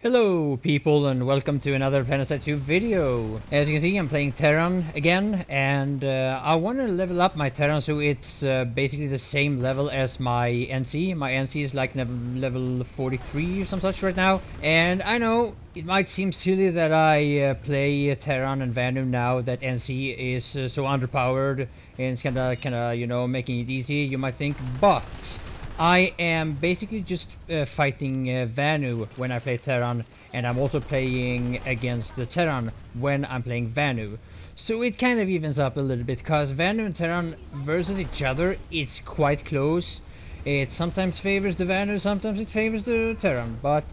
Hello people and welcome to another Planetside 2 video. As you can see, I'm playing Terran again, and I want to level up my Terran so it's basically the same level as my NC. My NC is like level 43 or some such right now, and I know it might seem silly that I play Terran and Vanu now that NC is so underpowered and it's kinda, you know, making it easy, you might think, but I am basically just fighting Vanu when I play Terran, and I'm also playing against the Terran when I'm playing Vanu. So it kind of evens up a little bit, because Vanu and Terran versus each other, it's quite close. It sometimes favors the Vanu, sometimes it favors the Terran, but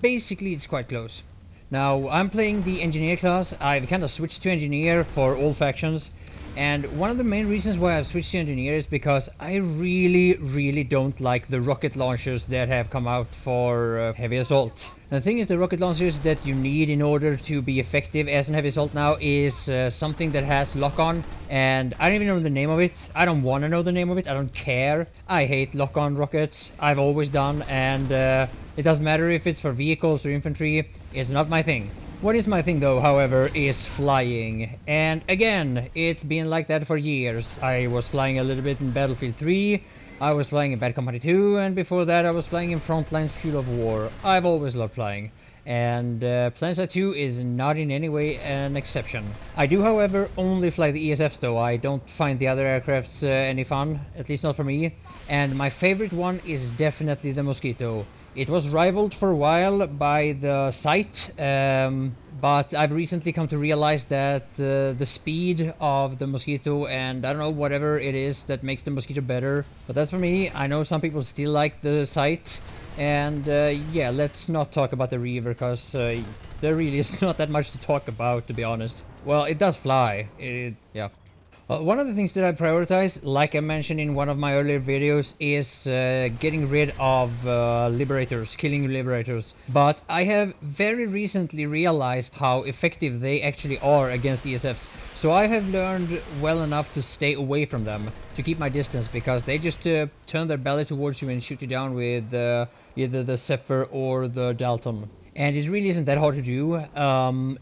basically it's quite close. Now, I'm playing the Engineer class. I've kind of switched to Engineer for all factions. And one of the main reasons why I've switched to Engineer is because I really don't like the rocket launchers that have come out for Heavy Assault. And the thing is, the rocket launchers that you need in order to be effective as an Heavy Assault now is something that has lock-on, and I don't even know the name of it. I don't want to know the name of it. I don't care. I hate lock-on rockets. I've always done, and it doesn't matter if it's for vehicles or infantry. It's not my thing. What is my thing though, however, is flying. And again, it's been like that for years. I was flying a little bit in Battlefield 3, I was flying in Bad Company 2, and before that I was flying in Frontline's Fuel of War. I've always loved flying. And Planetside 2 is not in any way an exception. I do, however, only fly the ESFs though. I don't find the other aircrafts any fun, at least not for me. And my favorite one is definitely the Mosquito. It was rivaled for a while by the Scythe, but I've recently come to realize that the speed of the Mosquito and I don't know, whatever it is that makes the Mosquito better. But that's for me. I know some people still like the Scythe, and yeah, let's not talk about the Reaver, because there really is not that much to talk about, to be honest. Well, it does fly. Yeah. One of the things that I prioritize, like I mentioned in one of my earlier videos, is getting rid of Liberators, killing Liberators. But I have very recently realized how effective they actually are against ESFs. So I have learned well enough to stay away from them, to keep my distance, because they just turn their belly towards you and shoot you down with either the Zephyr or the Dalton. And it really isn't that hard to do.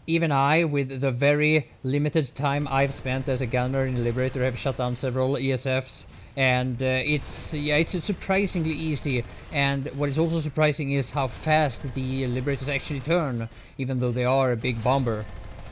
Even I, with the very limited time I've spent as a gunner in Liberator, have shut down several ESFs. And it's surprisingly easy. And what is also surprising is how fast the Liberators actually turn, even though they are a big bomber.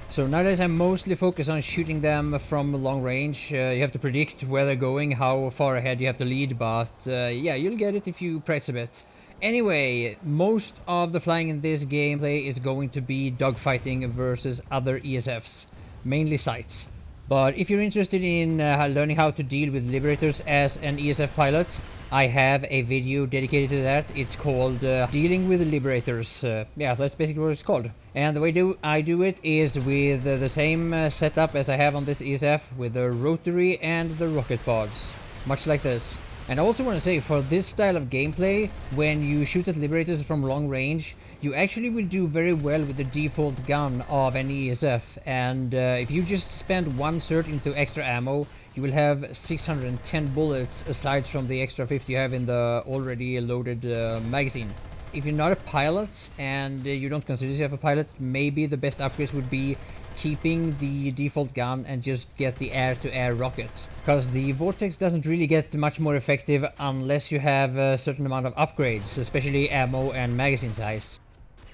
So nowadays I'm mostly focused on shooting them from long range. You have to predict where they're going, how far ahead you have to lead, but yeah, you'll get it if you practice a bit. Anyway, most of the flying in this gameplay is going to be dogfighting versus other ESFs, mainly Scythes. But if you're interested in learning how to deal with Liberators as an ESF pilot, I have a video dedicated to that. It's called Dealing with Liberators. Yeah, that's basically what it's called. And the way I do it is with the same setup as I have on this ESF, with the rotary and the rocket pods, much like this. And I also want to say, for this style of gameplay, when you shoot at Liberators from long range, you actually will do very well with the default gun of an ESF. And if you just spend one cert into extra ammo, you will have 610 bullets aside from the extra 50 you have in the already loaded magazine. If you're not a pilot and you don't consider yourself a pilot, maybe the best upgrades would be keeping the default gun and just get the air-to-air rockets, because the Vortex doesn't really get much more effective unless you have a certain amount of upgrades, especially ammo and magazine size.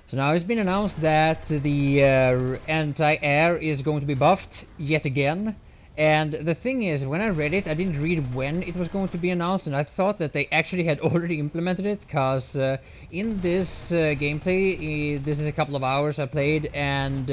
So now it's been announced that the anti-air is going to be buffed yet again. And the thing is, when I read it, I didn't read when it was going to be announced, and I thought that they actually had already implemented it, because in this gameplay, this is a couple of hours I played, and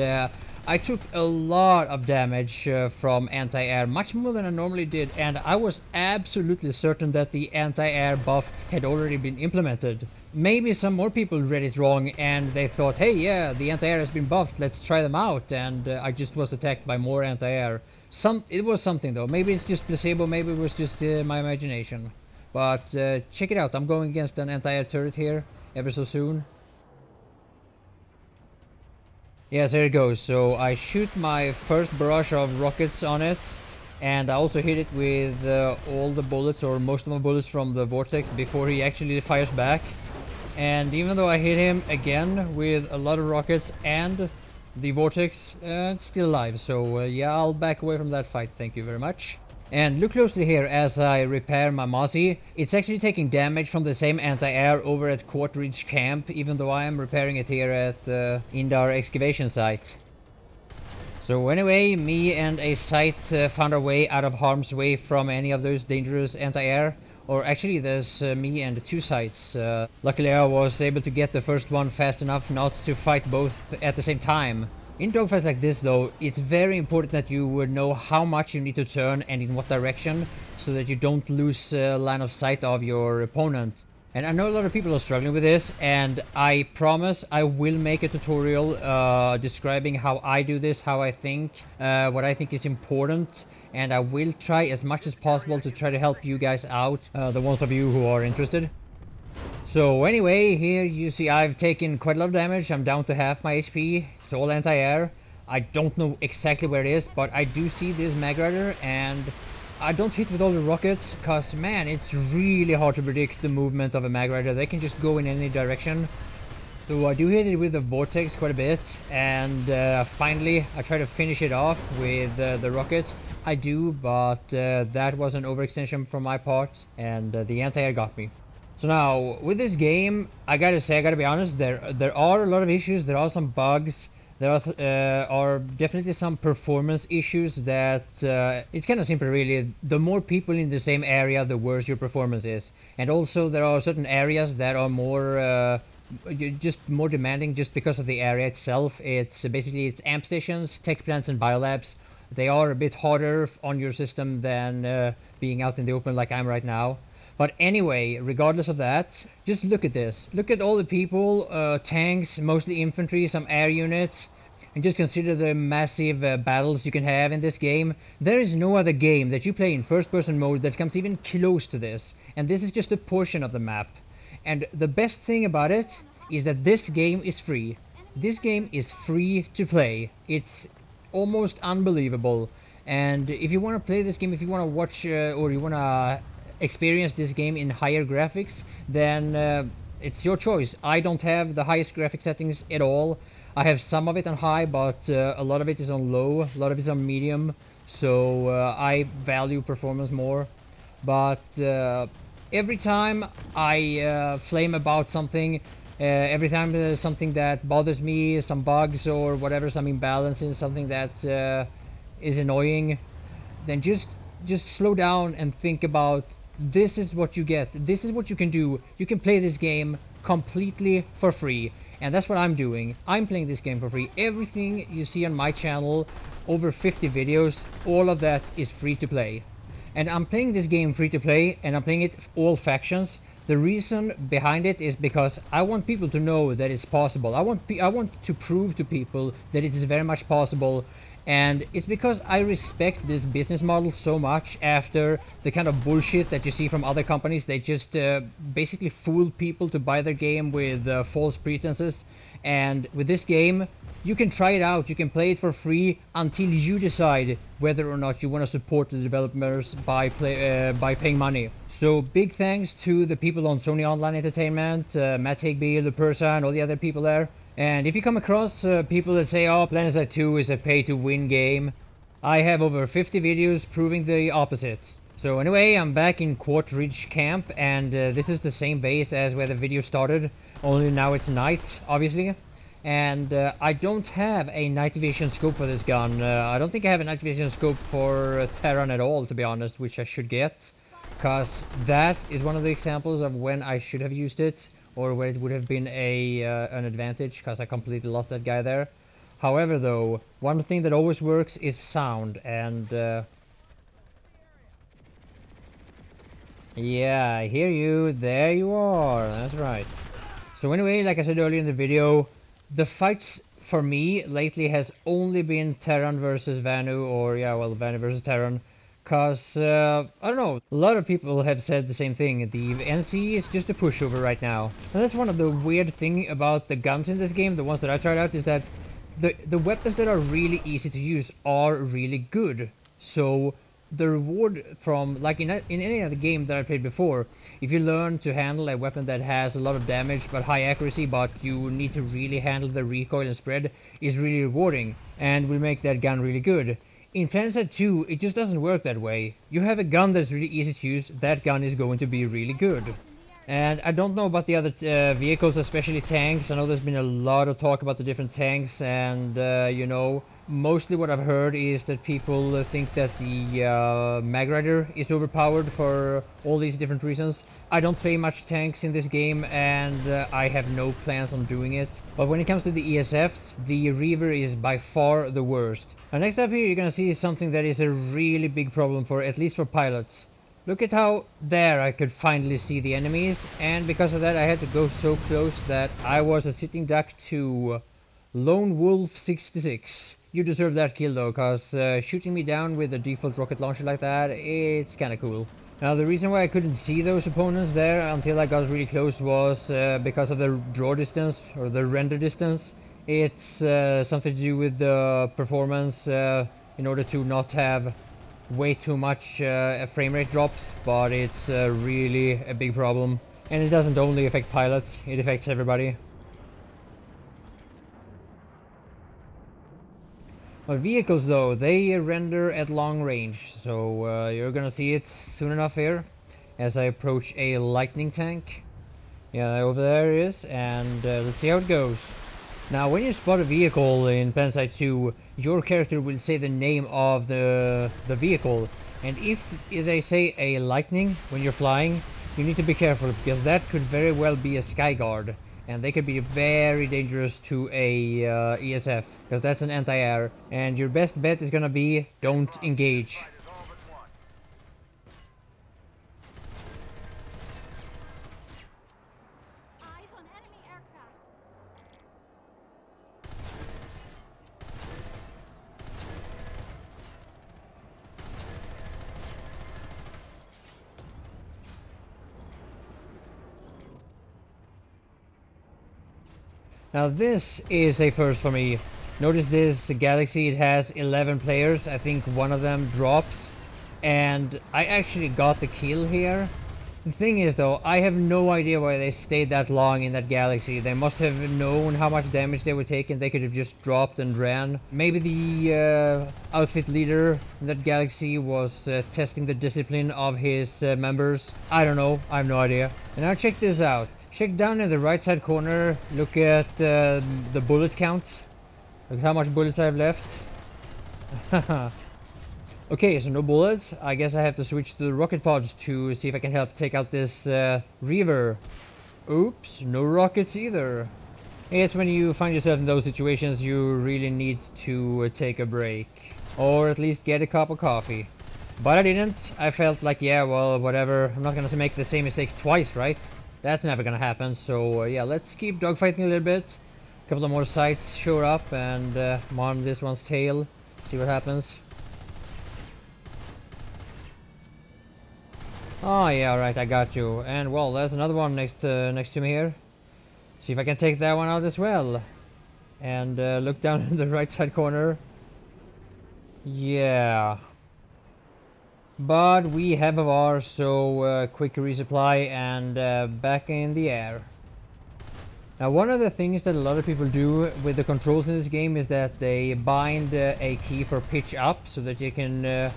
I took a lot of damage from anti-air, much more than I normally did, and I was absolutely certain that the anti-air buff had already been implemented. Maybe some more people read it wrong and they thought, hey, yeah, the anti-air has been buffed, let's try them out, and I just was attacked by more anti-air. It was something though. Maybe it's just placebo, maybe it was just my imagination. But check it out, I'm going against an anti-air turret here ever so soon. Yes, there it goes. So I shoot my first barrage of rockets on it, and I also hit it with all the bullets, or most of the bullets, from the Vortex before he actually fires back. And even though I hit him again with a lot of rockets and the vortex, it's still alive. So yeah, I'll back away from that fight, thank you very much. And look closely here as I repair my Mozzie. It's actually taking damage from the same anti-air over at Court Ridge Camp, even though I am repairing it here at Indar excavation site. So anyway, me and a Scythe found our way out of harm's way from any of those dangerous anti-air. Or actually, there's me and 2 Scythes. Luckily I was able to get the first one fast enough not to fight both at the same time. In dogfights like this though, it's very important that you would know how much you need to turn and in what direction, so that you don't lose line of sight of your opponent. And I know a lot of people are struggling with this, and I promise I will make a tutorial describing how I do this, how I think, what I think is important, and I will try as much as possible to try to help you guys out, the ones of you who are interested. So anyway, here you see I've taken quite a lot of damage. I'm down to half my HP. It's all anti-air. I don't know exactly where it is, but I do see this Magrider, and I don't hit with all the rockets, cause man, it's really hard to predict the movement of a Magrider. They can just go in any direction. So I do hit it with the vortex quite a bit, and finally I try to finish it off with the rockets. I do, but that was an overextension from my part, and the anti-air got me. So now, with this game, I gotta be honest, there are a lot of issues, there are some bugs, there are definitely some performance issues that, it's kind of simple really. The more people in the same area, the worse your performance is. And also there are certain areas that are more, just more demanding just because of the area itself. It's basically, it's amp stations, tech plants and biolabs. They are a bit harder on your system than being out in the open like I'm right now. But anyway, regardless of that, just look at this. Look at all the people, tanks, mostly infantry, some air units, and just consider the massive battles you can have in this game. There is no other game that you play in first-person mode that comes even close to this. And this is just a portion of the map. And the best thing about it is that this game is free. This game is free to play. It's almost unbelievable. And if you want to play this game, if you want to watch or you want to experience this game in higher graphics, then it's your choice. I don't have the highest graphic settings at all. I have some of it on high, but a lot of it is on low, a lot of it is on medium, so I value performance more. But every time I flame about something, every time there's something that bothers me, some bugs or whatever, some imbalances, something that is annoying, then just slow down and think about, this is what you get, this is what you can do. You can play this game completely for free, and that's what I'm doing. I'm playing this game for free. Everything you see on my channel, over 50 videos, all of that is free to play. And I'm playing this game free to play, and I'm playing it all factions. The reason behind it is because I want people to know that it's possible. I want to prove to people that it is very much possible. And it's because I respect this business model so much after the kind of bullshit that you see from other companies. They just basically fool people to buy their game with false pretenses. And with this game, you can try it out, you can play it for free until you decide whether or not you want to support the developers by paying money. So big thanks to the people on Sony Online Entertainment, Matt Higby, Liberators, and all the other people there. And if you come across people that say, oh, Planetside 2 is a pay-to-win game, I have over 50 videos proving the opposite. So anyway, I'm back in Court Ridge Camp, and this is the same base as where the video started, only now it's night, obviously. And I don't have a night vision scope for this gun. I don't think I have a night vision scope for Terran at all, to be honest, which I should get. Because that is one of the examples of when I should have used it, or where it would have been an advantage, because I completely lost that guy there. However though, one thing that always works is sound, and yeah, I hear you, there you are, that's right. So anyway, like I said earlier in the video, the fights for me lately has only been Terran versus Vanu, or yeah, well, Vanu versus Terran. Cause, I don't know, a lot of people have said the same thing, the NC is just a pushover right now. And that's one of the weird thing about the guns in this game, the ones that I tried out, is that the weapons that are really easy to use are really good. So, the reward from, like in any other game that I played before, if you learn to handle a weapon that has a lot of damage but high accuracy, but you need to really handle the recoil and spread, is really rewarding and will make that gun really good. In Planetside 2, it just doesn't work that way. You have a gun that's really easy to use, that gun is going to be really good. And I don't know about the other vehicles, especially tanks. I know there's been a lot of talk about the different tanks, and you know, mostly what I've heard is that people think that the Magrider is overpowered for all these different reasons. I don't play much tanks in this game, and I have no plans on doing it. But when it comes to the ESFs, the Reaver is by far the worst. And next up here you're gonna see something that is a really big problem for, at least for pilots. Look at how there I could finally see the enemies, and because of that I had to go so close that I was a sitting duck to Lone Wolf 66. You deserve that kill though, cause shooting me down with a default rocket launcher like that, it's kinda cool. Now the reason why I couldn't see those opponents there until I got really close was because of the draw distance, or the render distance. It's something to do with the performance in order to not have way too much frame rate drops, but it's really a big problem. And it doesn't only affect pilots, it affects everybody. But vehicles though, they render at long range, so you're gonna see it soon enough here as I approach a lightning tank. Yeah, over there it is, and let's see how it goes. Now when you spot a vehicle in Planetside 2, your character will say the name of the vehicle, and if they say a lightning when you're flying, you need to be careful, because that could very well be a Skyguard, and they could be very dangerous to a ESF, because that's an anti-air, and your best bet is gonna be don't engage. Now this is a first for me. Notice this galaxy, it has 11 players, I think one of them drops, and I actually got the kill here. The thing is though, I have no idea why they stayed that long in that galaxy. They must have known how much damage they were taking, they could have just dropped and ran. Maybe the outfit leader in that galaxy was testing the discipline of his members. I don't know, I have no idea. And now check this out. Check down in the right side corner, look at the bullet count. Look at how much bullets I have left. Okay, so no bullets. I guess I have to switch to the rocket pods to see if I can help take out this Reaver. Oops, no rockets either. It's when you find yourself in those situations you really need to take a break. Or at least get a cup of coffee. But I didn't. I felt like, yeah, well, whatever. I'm not gonna make the same mistake twice, right? That's never gonna happen, so yeah, let's keep dogfighting a little bit. A couple of more Scythes show up, and I'm on this one's tail. See what happens. Oh yeah, alright, I got you. And well, there's another one next to me here. See if I can take that one out as well. And look down in the right side corner. Yeah. But we have a VAR, so quick resupply and back in the air. Now one of the things that a lot of people do with the controls in this game is that they bind a key for pitch up so that you can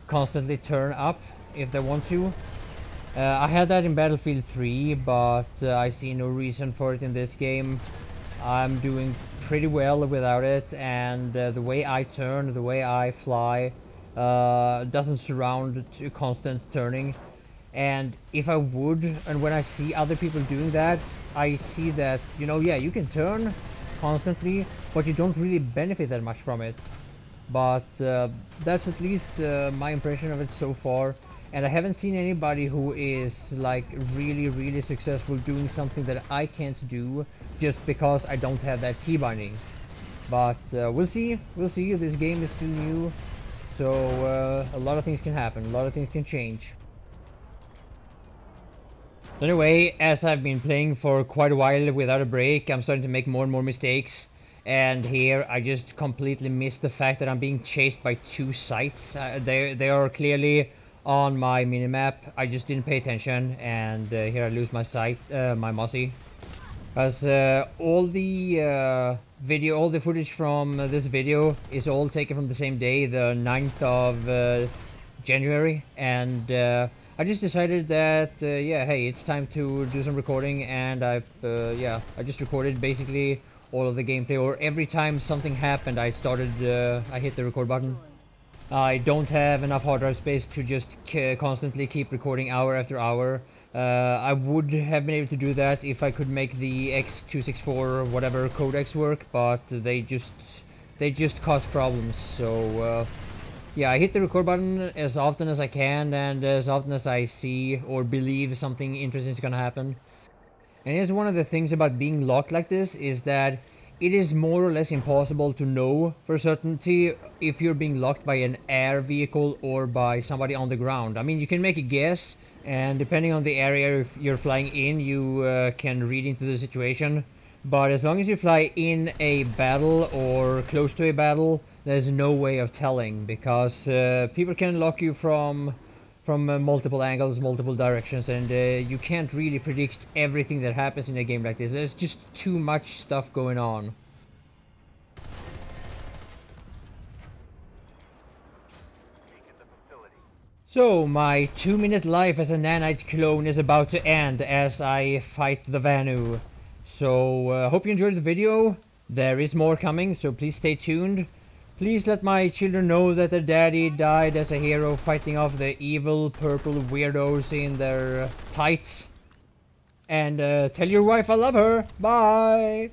constantly turn up if they want to. I had that in Battlefield 3, but I see no reason for it in this game. I'm doing pretty well without it, and the way I turn, the way I fly, doesn't surround to constant turning. And if I would, and when I see other people doing that, I see that, you know, yeah, you can turn constantly, but you don't really benefit that much from it. But that's at least my impression of it so far, and I haven't seen anybody who is like really successful doing something that I can't do just because I don't have that key binding. But we'll see, this game is still new, so a lot of things can happen, a lot of things can change. Anyway, as I've been playing for quite a while without a break, I'm starting to make more and more mistakes. And here I just completely missed the fact that I'm being chased by 2 Scythes. They are clearly on my minimap. I just didn't pay attention, and here I lose my my Mossy. Because all the footage from this video is all taken from the same day, the 9th of January, and I just decided that yeah, hey, it's time to do some recording, and I just recorded basically all of the gameplay, or every time something happened, I hit the record button. I don't have enough hard drive space to just constantly keep recording hour after hour. I would have been able to do that if I could make the X264 or whatever codecs work, but they just cause problems. So yeah, I hit the record button as often as I can, and as often as I see or believe something interesting is gonna happen. And here's one of the things about being locked like this, is that it is more or less impossible to know for certainty if you're being locked by an air vehicle or by somebody on the ground. I mean, you can make a guess, and depending on the area you're flying in, you can read into the situation. But as long as you fly in a battle or close to a battle, there's no way of telling, because people can lock you from multiple angles, multiple directions, and you can't really predict everything that happens in a game like this. There's just too much stuff going on. So, my 2-minute life as a nanite clone is about to end as I fight the Vanu. So, hope you enjoyed the video. There is more coming, so please stay tuned. Please let my children know that their daddy died as a hero fighting off the evil purple weirdos in their tights. And tell your wife I love her. Bye!